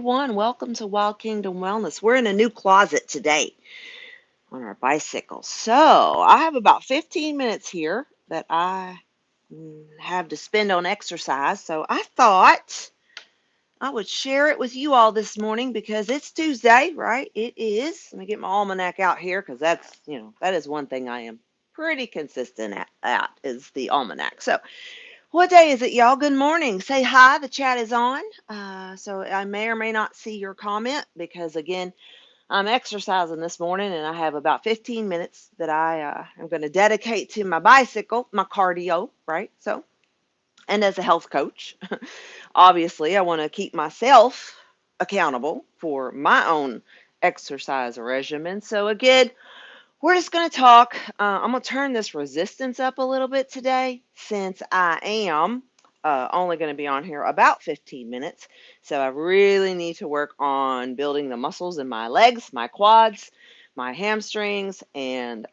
everyone. Welcome to Wild Kingdom Wellness. We're in a new closet today on our bicycle. So I have about 15 minutes here that I have to spend on exercise. So I thought I would share it with you all this morning because it's Tuesday, right? It is. Let me get my almanac out here because that is one thing I am pretty consistent at is the almanac. So what day is it, y'all? Good morning. Say hi. The chat is on. So I may or may not see your comment because, again, I'm exercising this morning and I have about 15 minutes that I am going to dedicate to my bicycle, my cardio, right? So, and as a health coach, obviously, I want to keep myself accountable for my own exercise regimen. So, again, we're just going to talk. I'm going to turn this resistance up a little bit today since I am only going to be on here about 15 minutes. So I really need to work on building the muscles in my legs, my quads, my hamstrings, and,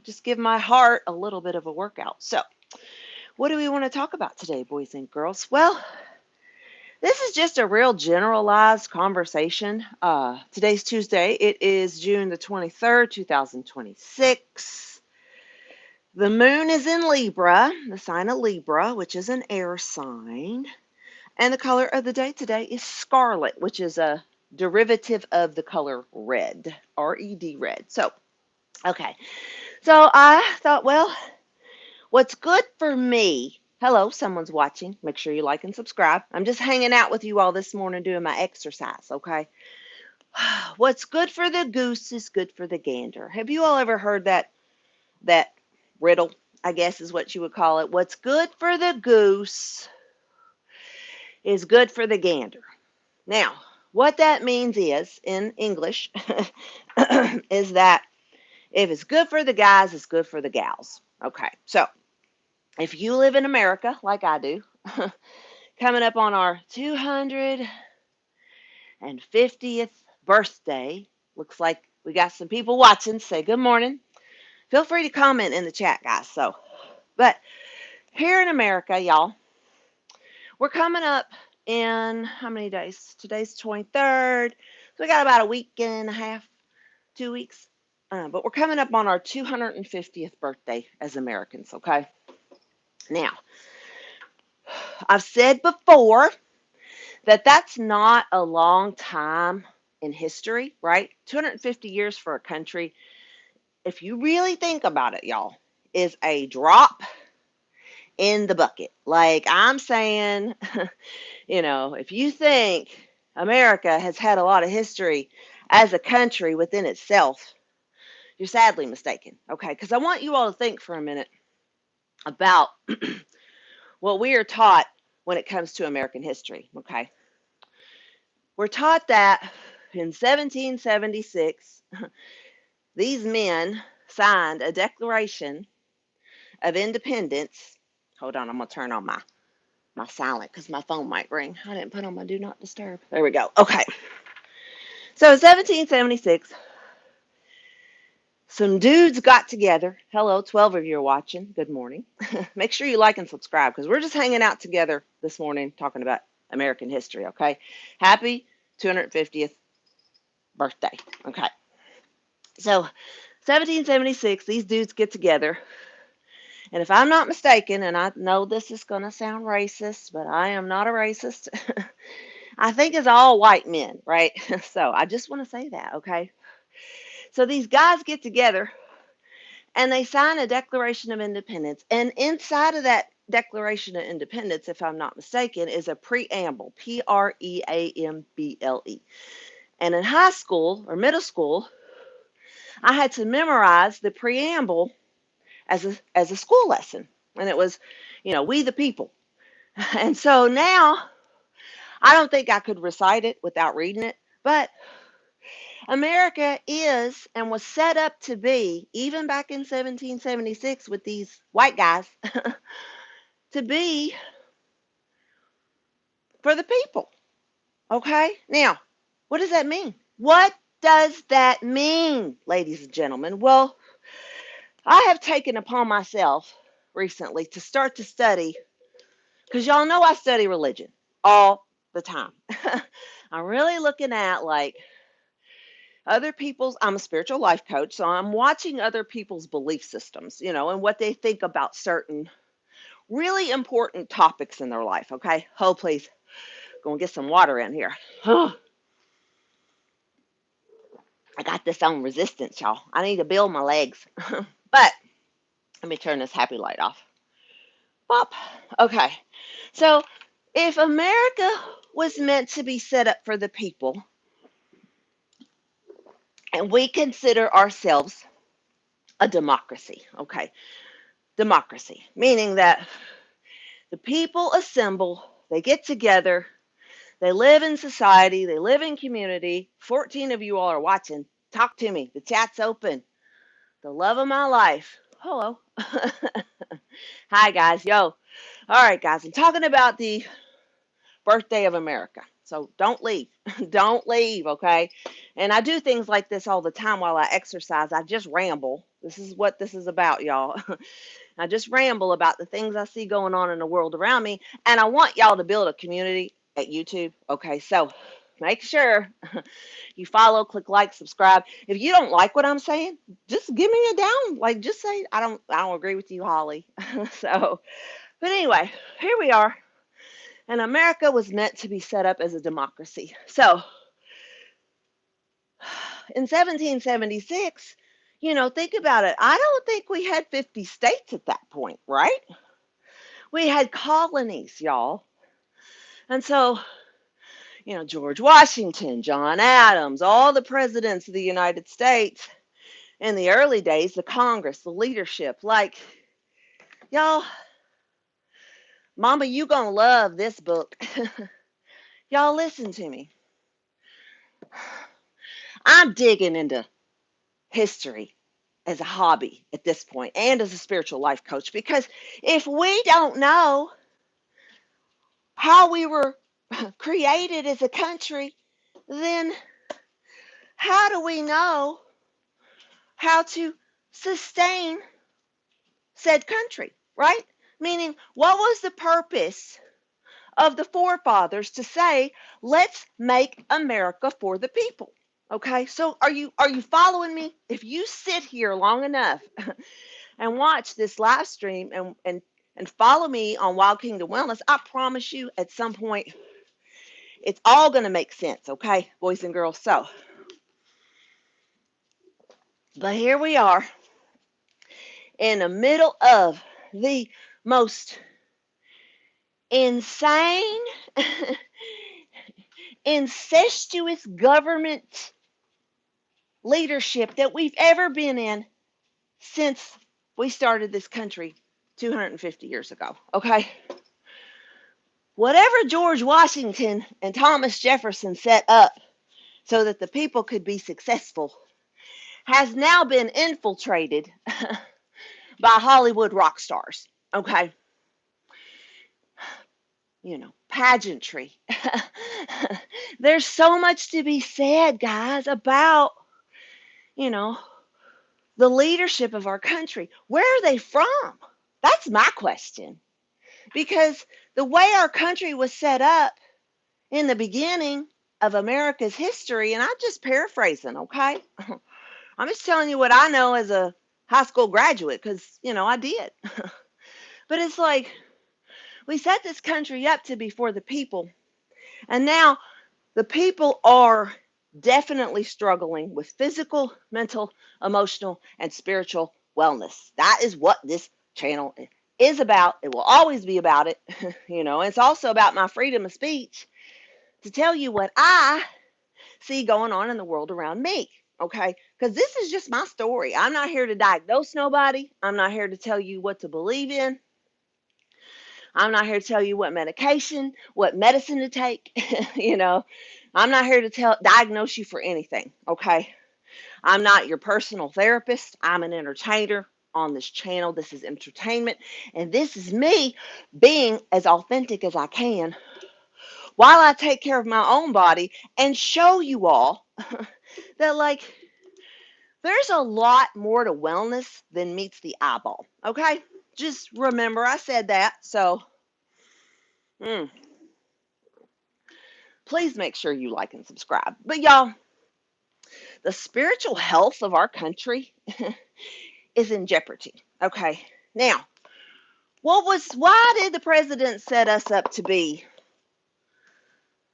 just give my heart a little bit of a workout. So what do we want to talk about today, boys and girls? Well, this is just a real generalized conversation. Today's Tuesday. It is June the 23rd, 2026. The moon is in Libra, the sign of Libra, which is an air sign. And the color of the day today is scarlet, which is a derivative of the color red, R-E-D, red. So, okay. So I thought, well, what's good for me? Hello, someone's watching. Make sure you like and subscribe. I'm just hanging out with you all this morning doing my exercise, okay? What's good for the goose is good for the gander. Have you all ever heard that riddle, I guess is what you would call it? What's good for the goose is good for the gander. Now, what that means is, in English, is that if it's good for the guys, it's good for the gals. Okay, so if you live in America, like I do, coming up on our 250th birthday, looks like we got some people watching. Say good morning. Feel free to comment in the chat, guys. But here in America, y'all, we're coming up in how many days? Today's 23rd. So we got about a week and a half, 2 weeks. But we're coming up on our 250th birthday as Americans, okay? Now, I've said before that that's not a long time in history, right? 250 years for a country, if you really think about it, y'all, is a drop in the bucket. Like I'm saying, if you think America has had a lot of history as a country within itself, you're sadly mistaken, okay? Because I want you all to think for a minute about what we are taught when it comes to American history, okay? We're taught that in 1776, these men signed a Declaration of Independence. Hold on, I'm going to turn on my silent because my phone might ring. I didn't put on my do not disturb. There we go. Okay. So in 1776, some dudes got together. Hello, 12 of you are watching. Good morning. Make sure you like and subscribe because we're just hanging out together this morning talking about American history, okay? Happy 250th birthday. Okay. So 1776, these dudes get together. And if I'm not mistaken, and I know this is going to sound racist, but I am not a racist. I think it's all white men, right? So I just want to say that, okay? So these guys get together and they sign a Declaration of Independence. And inside of that Declaration of Independence, if I'm not mistaken, is a preamble, Preamble. And in high school or middle school, I had to memorize the preamble as a school lesson. And it was, we the people. And so now I don't think I could recite it without reading it, but America is and was set up to be, even back in 1776 with these white guys, to be for the people. Okay? Now, what does that mean? What does that mean, ladies and gentlemen? Well, I have taken upon myself recently to start to study, because y'all know I study religion all the time. I'm really looking at like other people's, I'm a spiritual life coach, so I'm watching other people's belief systems, and what they think about certain really important topics in their life. Okay. Oh, please go and get some water in here. I got this on resistance, y'all. I need to build my legs. But let me turn this happy light off. Pop. Okay. So if America was meant to be set up for the people, and we consider ourselves a democracy, okay? Democracy, meaning that the people assemble, they get together, they live in society, they live in community. 14 of you all are watching. Talk to me. The chat's open. The love of my life. Hello. Hi, guys. Yo. All right, guys. I'm talking about the birthday of America. So don't leave. Don't leave, okay? And I do things like this all the time while I exercise. I just ramble. This is what this is about, y'all. I just ramble about the things I see going on in the world around me. And I want y'all to build a community at YouTube. Okay, so make sure you follow, click like, subscribe. If you don't like what I'm saying, just give me a down. Like just say I don't agree with you, Holly. So, but anyway, here we are. And America was meant to be set up as a democracy. So, in 1776, think about it. I don't think we had 50 states at that point, right? We had colonies, y'all. And so, George Washington, John Adams, all the presidents of the United States in the early days, the Congress, the leadership, like, y'all, Mama, you gonna love this book. Y'all listen to me. I'm digging into history as a hobby at this point and as a spiritual life coach, because if we don't know how we were created as a country, then how do we know how to sustain said country, right? Meaning, what was the purpose of the forefathers to say, let's make America for the people? Okay, so are you following me? If you sit here long enough and watch this live stream and follow me on Wild Kingdom Wellness, I promise you at some point it's all going to make sense, okay, boys and girls? So, but here we are in the middle of the most insane, incestuous government leadership that we've ever been in since we started this country 250 years ago, okay? Whatever George Washington and Thomas Jefferson set up so that the people could be successful has now been infiltrated by Hollywood rock stars, okay? Pageantry. There's so much to be said, guys, about, you know, the leadership of our country. Where are they from? That's my question. Because the way our country was set up in the beginning of America's history, and I'm just paraphrasing, okay? I'm just telling you what I know as a high school graduate, because, I did. But it's like we set this country up to be for the people. And now the people are definitely struggling with physical, mental, emotional, and spiritual wellness. That is what this channel is about. It will always be about it. It's also about my freedom of speech to tell you what I see going on in the world around me. Okay? Because this is just my story. I'm not here to diagnose nobody. I'm not here to tell you what to believe in. I'm not here to tell you what medication, what medicine to take. I'm not here to diagnose you for anything. Okay? I'm not your personal therapist. I'm an entertainer on this channel. This is entertainment. And this is me being as authentic as I can while I take care of my own body and show you all that, like, there's a lot more to wellness than meets the eyeball. Okay? Just remember I said that. So, please make sure you like and subscribe. But y'all, the spiritual health of our country is in jeopardy. Okay. Now, why did the president set us up to be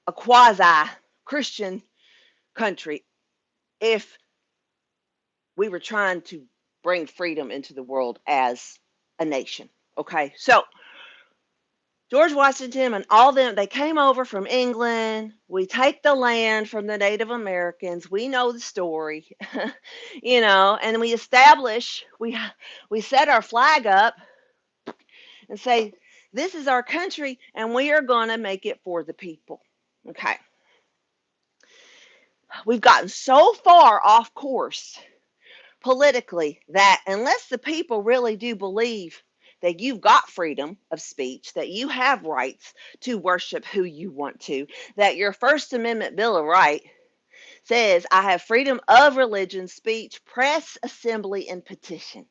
a quasi Christian country if we were trying to bring freedom into the world as a nation? Okay. So, George Washington and all them, they came over from England. We take the land from the Native Americans. We know the story, and we set our flag up and say, this is our country and we are going to make it for the people. Okay. We've gotten so far off course politically that unless the people really do believe that you've got freedom of speech, that you have rights to worship who you want to, that your First Amendment Bill of Rights says, I have freedom of religion, speech, press, assembly, and petition.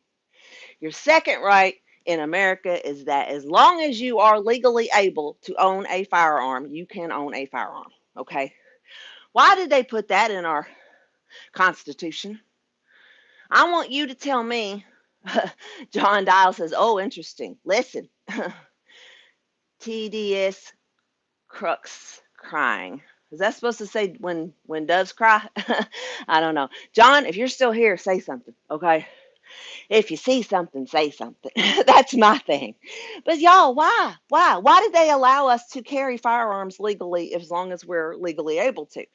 Your second right in America is that as long as you are legally able to own a firearm, you can own a firearm. Okay? Why did they put that in our Constitution? I want you to tell me. John Dial says, oh, interesting. Listen. TDS crux crying. Is that supposed to say when doves cry? I don't know. John, if you're still here, say something, okay? If you see something, say something. That's my thing. But y'all, why? Why? Why did they allow us to carry firearms legally as long as we're legally able to?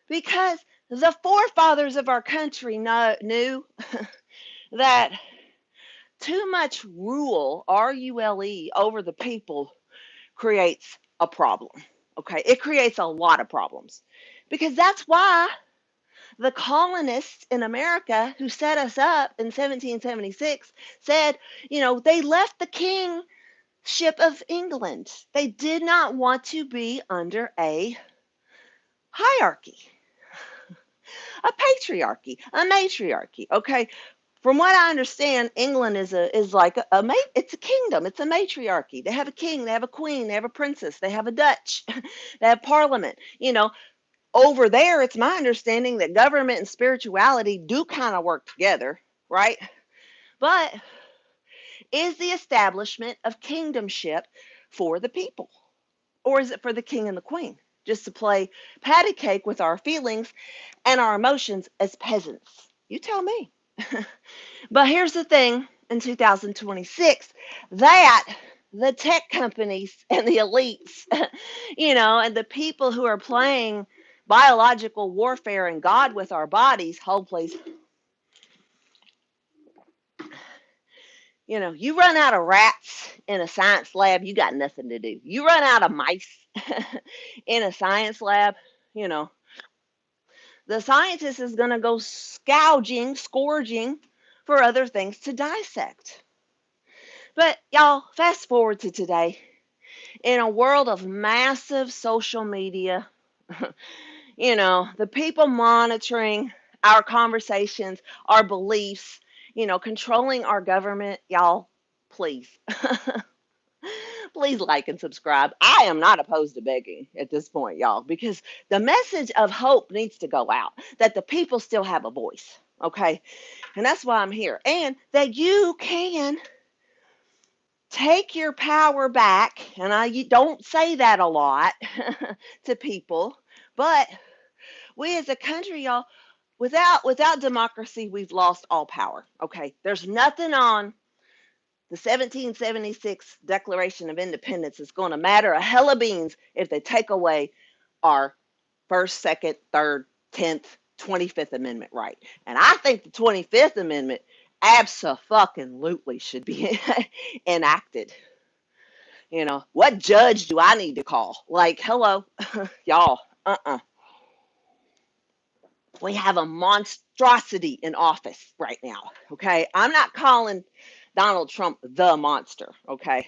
Because the forefathers of our country knew that too much rule, R-U-L-E, over the people creates a problem. Okay, it creates a lot of problems. Because that's why the colonists in America who set us up in 1776 said, they left the kingship of England. They did not want to be under a hierarchy, a patriarchy, a matriarchy. Okay, from what I understand, England is it's a kingdom. It's a matriarchy. They have a king, they have a queen, they have a princess, they have a Dutch, they have parliament. Over there, it's my understanding that government and spirituality do kind of work together, right? But is the establishment of kingdomship for the people? Or is it for the king and the queen? Just to play patty cake with our feelings and our emotions as peasants? You tell me. But here's the thing, in 2026, that the tech companies and the elites, and the people who are playing biological warfare and God with our bodies, hold please. You run out of rats in a science lab, you got nothing to do. You run out of mice in a science lab, the scientist is going to go scourging for other things to dissect. But y'all, fast forward to today. In a world of massive social media, the people monitoring our conversations, our beliefs, controlling our government, y'all, please. Please like and subscribe. I am not opposed to begging at this point, y'all, because the message of hope needs to go out, that the people still have a voice, okay? And that's why I'm here. And that you can take your power back, and you don't say that a lot to people, but we as a country, y'all, without democracy, we've lost all power, okay? There's nothing on the 1776 Declaration of Independence is going to matter a hell of beans if they take away our First, Second, Third, 10th, 25th Amendment right. And I think the 25th Amendment absolutely should be enacted. What judge do I need to call? Like, hello, y'all, we have a monstrosity in office right now, okay? I'm not calling Donald Trump the monster, okay?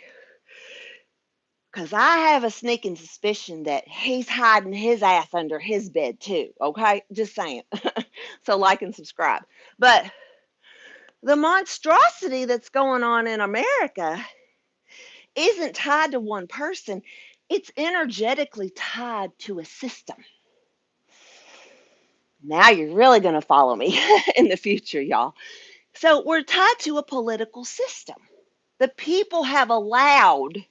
Because I have a sneaking suspicion that he's hiding his ass under his bed too, okay? Just saying. So like and subscribe. But the monstrosity that's going on in America isn't tied to one person. it's energetically tied to a system. Now you're really going to follow me in the future, y'all. So we're tied to a political system. The people have allowed,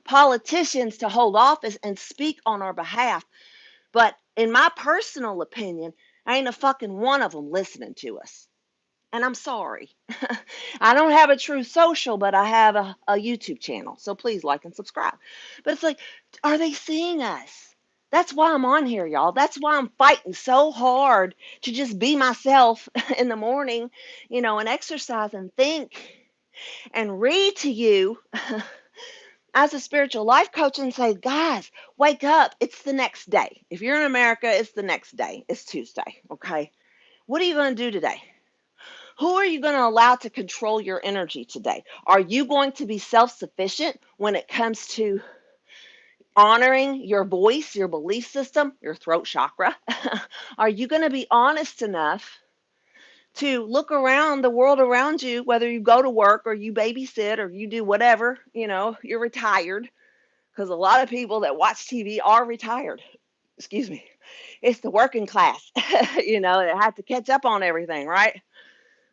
politicians to hold office and speak on our behalf. But in my personal opinion, ain't a fucking one of them listening to us. And I'm sorry. I don't have a True Social, but I have a YouTube channel. So please like and subscribe. But it's like, are they seeing us? That's why I'm on here, y'all. That's why I'm fighting so hard to just be myself in the morning, and exercise and think and read to you as a spiritual life coach and say, guys, wake up. It's the next day. If you're in America, it's the next day. It's Tuesday. Okay. What are you going to do today? Who are you going to allow to control your energy today? Are you going to be self sufficient when it comes to honoring your voice, your belief system, your throat chakra? Are you going to be honest enough to look around the world around you, whether you go to work or you babysit or you do whatever, you're retired? Because a lot of people that watch TV are retired. Excuse me. It's the working class, that have to catch up on everything, right?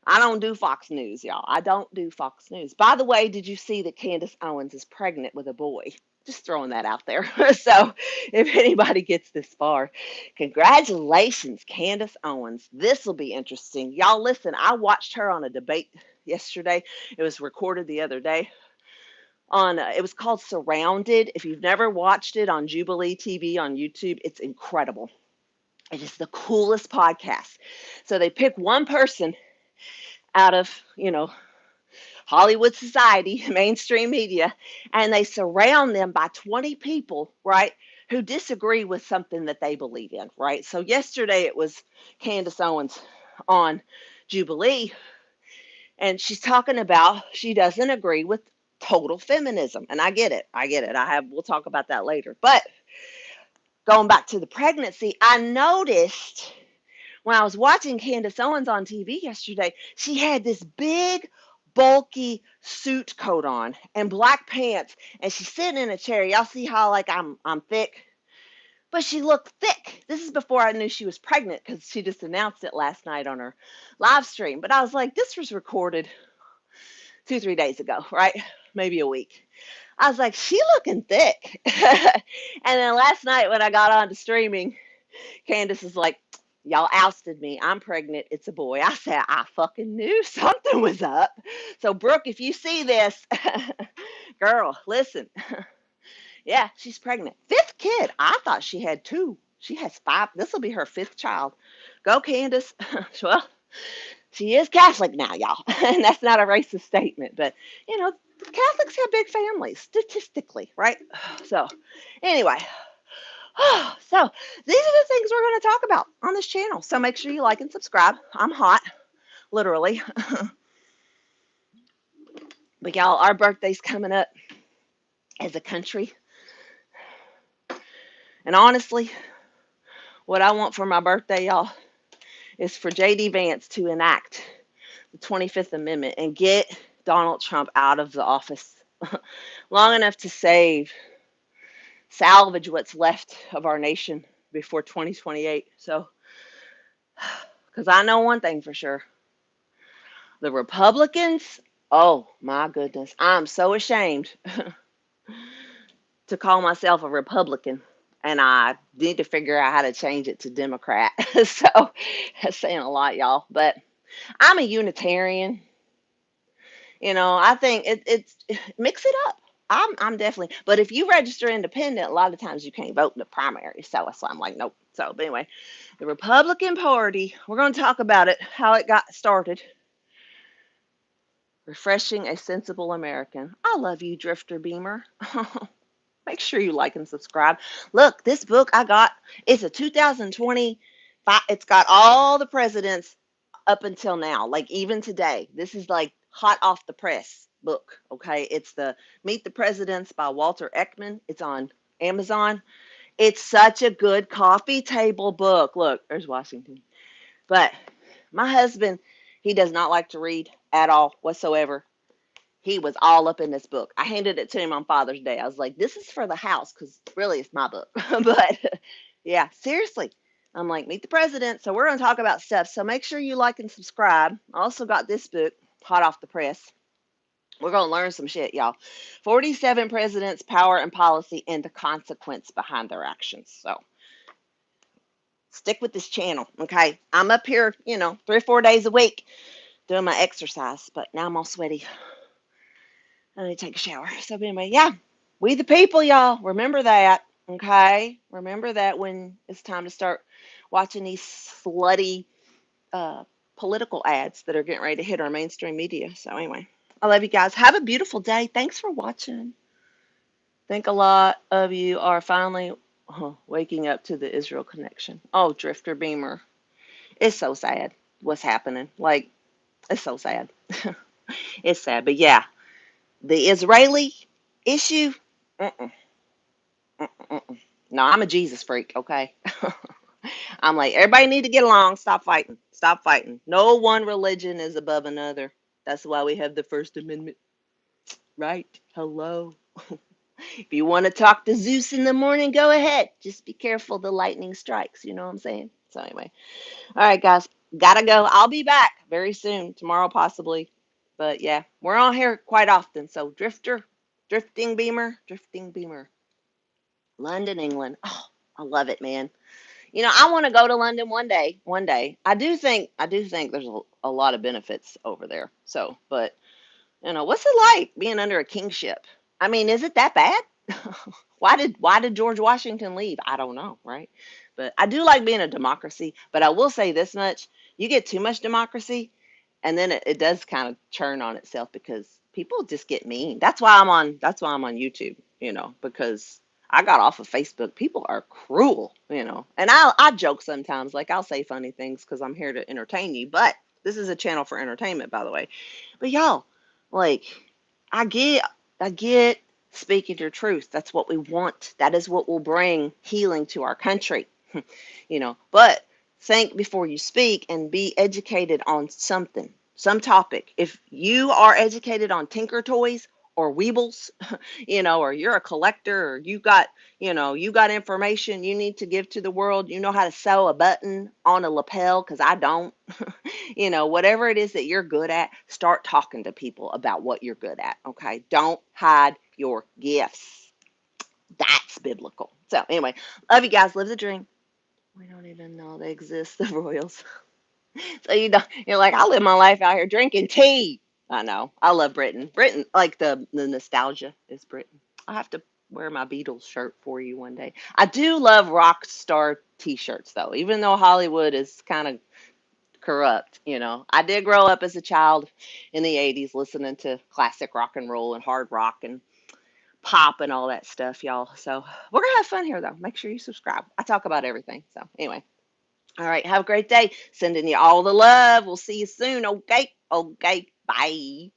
I don't do Fox News, y'all. I don't do Fox News. By the way, did you see that Candace Owens is pregnant with a boy? Just throwing that out there. So, if anybody gets this far, congratulations, Candace Owens. This will be interesting. Y'all, listen, I watched her on a debate yesterday. It was recorded the other day. It was called Surrounded. If you've never watched it on Jubilee TV on YouTube, it's incredible. It is the coolest podcast. So they pick one person out of, Hollywood society, mainstream media, and they surround them by 20 people, right, who disagree with something that they believe in, right? So yesterday it was Candace Owens on Jubilee, and she's talking about she doesn't agree with total feminism. And I get it. We'll talk about that later. But going back to the pregnancy, I noticed when I was watching Candace Owens on TV yesterday, she had this big, bulky suit coat on and black pants, and she's sitting in a chair. Y'all see how like I'm thick, but she looked thick. This is before I knew she was pregnant because she just announced it last night on her live stream. But I was like, this was recorded 2-3 days ago, right? Maybe a week. I was like, she looking thick. And then last night when I got on to streaming, Candace is like, y'all ousted me. I'm pregnant. It's a boy. I said, I fucking knew something was up. So, Brooke, if you see this, girl, listen. Yeah, she's pregnant. Fifth kid. I thought she had two. She has five. This will be her fifth child. Go, Candace. Well, she is Catholic now, y'all. And that's not a racist statement. But, Catholics have big families, statistically, right? So, anyway. So these are the things we're going to talk about on this channel. So make sure you like and subscribe. I'm hot, literally. But y'all, our birthday's coming up as a country. And honestly, what I want for my birthday, y'all, is for J.D. Vance to enact the 25th Amendment and get Donald Trump out of the office long enough to salvage what's left of our nation before 2028. So, because I know one thing for sure. The Republicans, oh my goodness, I'm so ashamed to call myself a Republican. And I need to figure out how to change it to Democrat. So that's saying a lot, y'all. But I'm a Unitarian. I think it's mix it up. I'm definitely, but if you register independent, a lot of times you can't vote in the primary. So I'm like, nope. So, but anyway, the Republican Party, we're going to talk about it, how it got started. Refreshing a sensible American. I love you, Drifter Beamer. Make sure you like and subscribe. Look, this book I got, it's a 2025. It's got all the presidents up until now, like even today. This is like hot off the press book, okay? It's the Meet the Presidents by Walter Eckman. It's on Amazon. It's such a good coffee table book. Look, there's Washington. But my husband, he does not like to read at all whatsoever. He was all up in this book. I handed it to him on Father's Day. I was like, this is for the house because really it's my book. But yeah, seriously. I'm like, meet the president. So we're going to talk about stuff. So make sure you like and subscribe. I also got this book, hot off the press. We're going to learn some shit, y'all. 47 presidents, power and policy, and the consequence behind their actions. So stick with this channel, okay? I'm up here, 3 or 4 days a week doing my exercise, but now I'm all sweaty. I need to take a shower. So anyway, yeah, we the people, y'all. Remember that, okay? Remember that when it's time to start watching these slutty uh, political ads that are getting ready to hit our mainstream media. So anyway, I love you guys. Have a beautiful day. Thanks for watching. I think a lot of you are finally waking up to the Israel connection. Oh, Drifter Beamer. It's so sad what's happening. Like, it's so sad. It's sad. But yeah, the Israeli issue, mm-mm, mm-mm. No, I'm a Jesus freak, okay? I'm like, everybody need to get along. Stop fighting. Stop fighting. No one religion is above another. That's why we have the First Amendment. Right? Hello. If you want to talk to Zeus in the morning, go ahead. Just be careful the lightning strikes. You know what I'm saying? So anyway. All right, guys. Gotta go. I'll be back very soon. Tomorrow, possibly. But yeah, we're on here quite often. So Drifting Beamer, London, England. Oh, I love it, man. I want to go to London one day. One day. I do think there's a lot of benefits over there. So, but what's it like being under a kingship? I mean, is it that bad? Why did George Washington leave? I don't know, right? But I do like being a democracy. But I will say this much: you get too much democracy, and then it does kind of churn on itself because people just get mean. That's why I'm on YouTube, because I got off of Facebook. People are cruel, and I joke sometimes, like I'll say funny things because I'm here to entertain you. But this is a channel for entertainment, by the way. But y'all, like, I get speaking your truth. That's what we want. That is what will bring healing to our country. But think before you speak and be educated on something, some topic. If you are educated on Tinker Toys or Weebles, or you're a collector, or you got information you need to give to the world, you know how to sew a button on a lapel, because I don't. Whatever it is that you're good at, start talking to people about what you're good at. Okay. Don't hide your gifts. That's biblical. So, anyway, love you guys. Live the dream. We don't even know they exist, the Royals. So, you're like, I live my life out here drinking tea. I know. I love Britain. Britain, like the nostalgia is Britain. I have to wear my Beatles shirt for you one day. I do love rock star t-shirts, though, even though Hollywood is kind of corrupt. I did grow up as a child in the 80s listening to classic rock and roll and hard rock and pop and all that stuff, y'all. So we're going to have fun here, though. Make sure you subscribe. I talk about everything. So anyway, all right. Have a great day. Sending you all the love. We'll see you soon. Okay. Okay. Bye.